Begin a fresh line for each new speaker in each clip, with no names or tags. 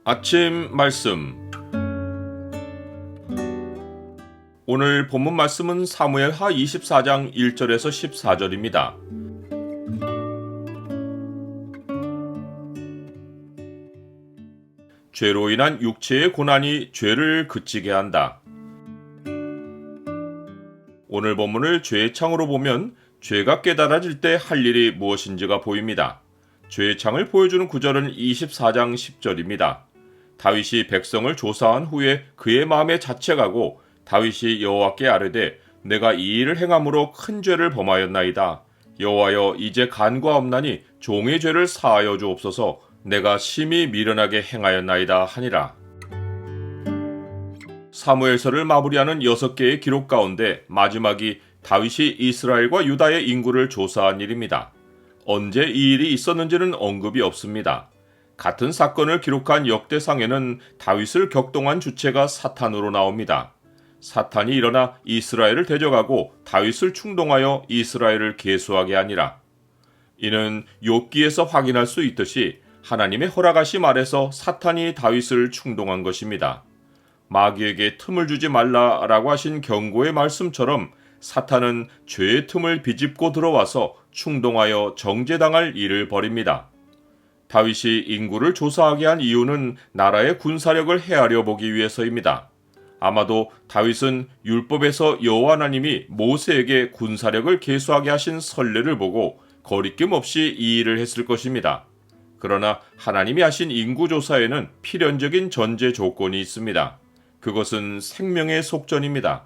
아침 말씀. 오늘 본문 말씀은 사무엘하 24장 1절에서 14절입니다. 죄로 인한 육체의 고난이 죄를 그치게 한다. 오늘 본문을 죄의 창으로 보면 죄가 깨달아질 때 할 일이 무엇인지가 보입니다. 죄의 창을 보여주는 구절은 24장 10절입니다. 다윗이 백성을 조사한 후에 그의 마음에 자책하고 다윗이 여호와께 아뢰되 내가 이 일을 행함으로 큰 죄를 범하였나이다. 여호와여 이제 간과없나니 종의 죄를 사하여 주옵소서. 내가 심히 미련하게 행하였나이다 하니라. 사무엘서를 마무리하는 6개의 기록 가운데 마지막이 다윗이 이스라엘과 유다의 인구를 조사한 일입니다. 언제 이 일이 있었는지는 언급이 없습니다. 같은 사건을 기록한 역대상에는 다윗을 격동한 주체가 사탄으로 나옵니다. 사탄이 일어나 이스라엘을 대적하고 다윗을 충동하여 이스라엘을 계수하게 하니라. 이는 욥기에서 확인할 수 있듯이 하나님의 허락하심 아래서 사탄이 다윗을 충동한 것입니다. 마귀에게 틈을 주지 말라라고 하신 경고의 말씀처럼 사탄은 죄의 틈을 비집고 들어와서 충동하여 정죄당할 일을 벌입니다. 다윗이 인구를 조사하게 한 이유는 나라의 군사력을 헤아려 보기 위해서입니다. 아마도 다윗은 율법에서 여호와 하나님이 모세에게 군사력을 계수하게 하신 선례를 보고 거리낌 없이 이 일을 했을 것입니다. 그러나 하나님이 하신 인구조사에는 필연적인 전제 조건이 있습니다. 그것은 생명의 속전입니다.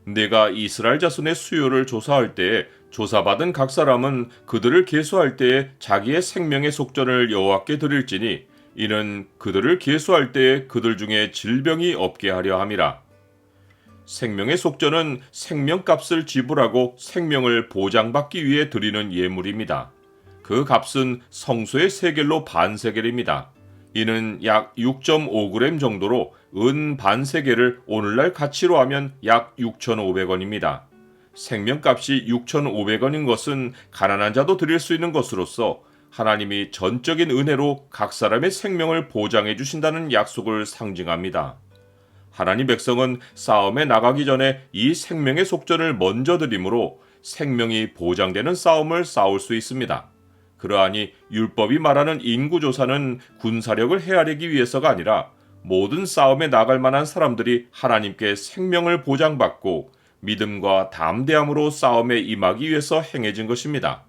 내가 이스라엘 자손의 수요를 조사할 때에 조사받은 각 사람은 그들을 계수할 때에 자기의 생명의 속전을 여호와께 드릴지니 이는 그들을 계수할 때에 그들 중에 질병이 없게 하려 함이라. 생명의 속전은 생명값을 지불하고 생명을 보장받기 위해 드리는 예물입니다. 그 값은 성소의 세겔로 반세겔입니다. 이는 약 6.5g 정도로 은 반세겔을 오늘날 가치로 하면 약 6,500원입니다. 생명값이 6,500원인 것은 가난한 자도 드릴 수 있는 것으로서 하나님이 전적인 은혜로 각 사람의 생명을 보장해 주신다는 약속을 상징합니다. 하나님 백성은 싸움에 나가기 전에 이 생명의 속전을 먼저 드림으로 생명이 보장되는 싸움을 싸울 수 있습니다. 그러하니 율법이 말하는 인구조사는 군사력을 헤아리기 위해서가 아니라 모든 싸움에 나갈 만한 사람들이 하나님께 생명을 보장받고 믿음과 담대함으로 싸움에 임하기 위해서 행해진 것입니다.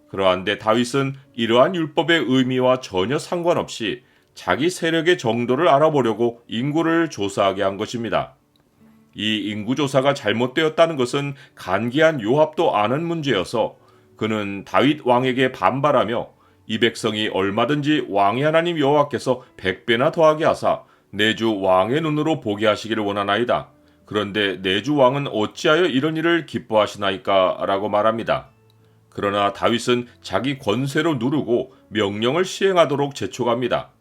그러한데 다윗은 이러한 율법의 의미와 전혀 상관없이 자기 세력의 정도를 알아보려고 인구를 조사하게 한 것입니다. 이 인구조사가 잘못되었다는 것은 간기한 요압도 아는 문제여서 그는 다윗 왕에게 반발하며 이 백성이 얼마든지 왕의 하나님 여호와께서 100배나 더하게 하사 내 주 왕의 눈으로 보게 하시기를 원하나이다. 그런데 내 주 왕은 어찌하여 이런 일을 기뻐하시나이까? 라고 말합니다. 그러나 다윗은 자기 권세로 누르고 명령을 시행하도록 재촉합니다.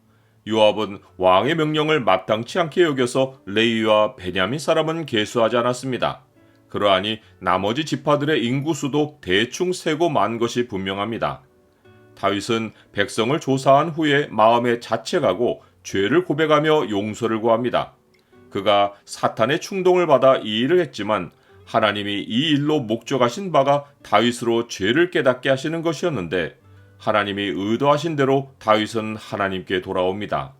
요압은 왕의 명령을 마땅치 않게 여겨서 레위와 베냐민 사람은 계수하지 않았습니다. 그러하니 나머지 지파들의 인구수도 대충 세고 만 것이 분명합니다. 다윗은 백성을 조사한 후에 마음에 자책하고 죄를 고백하며 용서를 구합니다. 그가 사탄의 충동을 받아 이 일을 했지만 하나님이 이 일로 목적하신 바가 다윗으로 죄를 깨닫게 하시는 것이었는데 하나님이 의도하신 대로 다윗은 하나님께 돌아옵니다.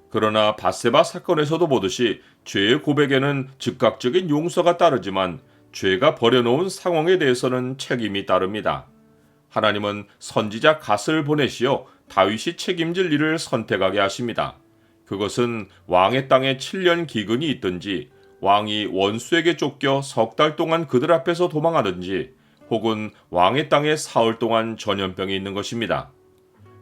그러나 밧세바 사건에서도 보듯이 죄의 고백에는 즉각적인 용서가 따르지만 죄가 버려놓은 상황에 대해서는 책임이 따릅니다. 하나님은 선지자 갓을 보내시어 다윗이 책임질 일을 선택하게 하십니다. 그것은 왕의 땅에 7년 기근이 있든지 왕이 원수에게 쫓겨 석 달 동안 그들 앞에서 도망하든지 혹은 왕의 땅에 사흘 동안 전염병이 있는 것입니다.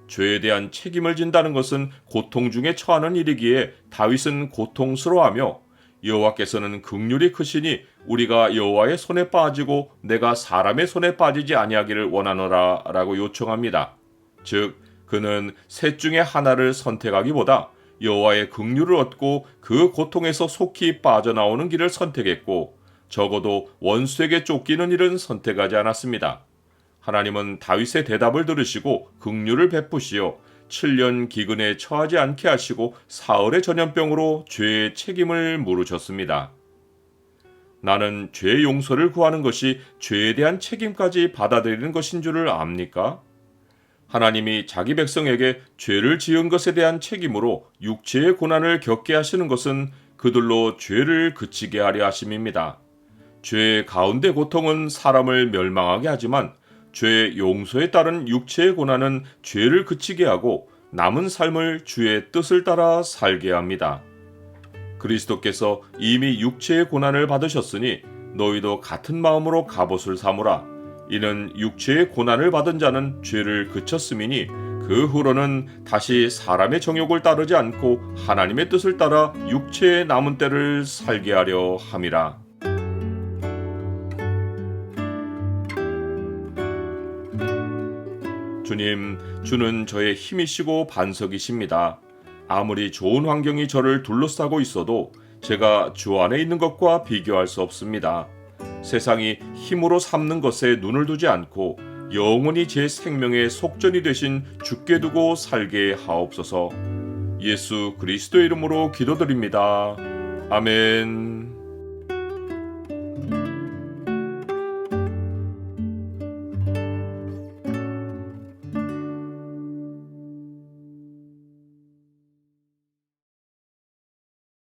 죄에 대한 책임을 진다는 것은 고통 중에 처하는 일이기에 다윗은 고통스러워하며 여호와께서는 긍휼이 크시니 우리가 여호와의 손에 빠지고 내가 사람의 손에 빠지지 아니하기를 원하노라 라고 요청합니다. 즉 그는 셋 중에 하나를 선택하기보다 여호와의 긍휼을 얻고 그 고통에서 속히 빠져나오는 길을 선택했고 적어도 원수에게 쫓기는 일은 선택하지 않았습니다. 하나님은 다윗의 대답을 들으시고 긍휼을 베푸시어 7년 기근에 처하지 않게 하시고 사흘의 전염병으로 죄의 책임을 물으셨습니다. 나는 죄 용서를 구하는 것이 죄에 대한 책임까지 받아들이는 것인 줄을 압니까? 하나님이 자기 백성에게 죄를 지은 것에 대한 책임으로 육체의 고난을 겪게 하시는 것은 그들로 죄를 그치게 하려 하심입니다. 죄 가운데 고통은 사람을 멸망하게 하지만 죄 용서에 따른 육체의 고난은 죄를 그치게 하고 남은 삶을 주의 뜻을 따라 살게 합니다. 그리스도께서 이미 육체의 고난을 받으셨으니 너희도 같은 마음으로 갑옷을 삼으라. 이는 육체의 고난을 받은 자는 죄를 그쳤음이니 그 후로는 다시 사람의 정욕을 따르지 않고 하나님의 뜻을 따라 육체의 남은 때를 살게 하려 함이라. 주님, 주는 저의 힘이시고 반석이십니다. 아무리 좋은 환경이 저를 둘러싸고 있어도 제가 주 안에 있는 것과 비교할 수 없습니다. 세상이 힘으로 삼는 것에 눈을 두지 않고 영원히 제 생명의 속전이 되신 주께 두고 살게 하옵소서. 예수 그리스도의 이름으로 기도드립니다. 아멘.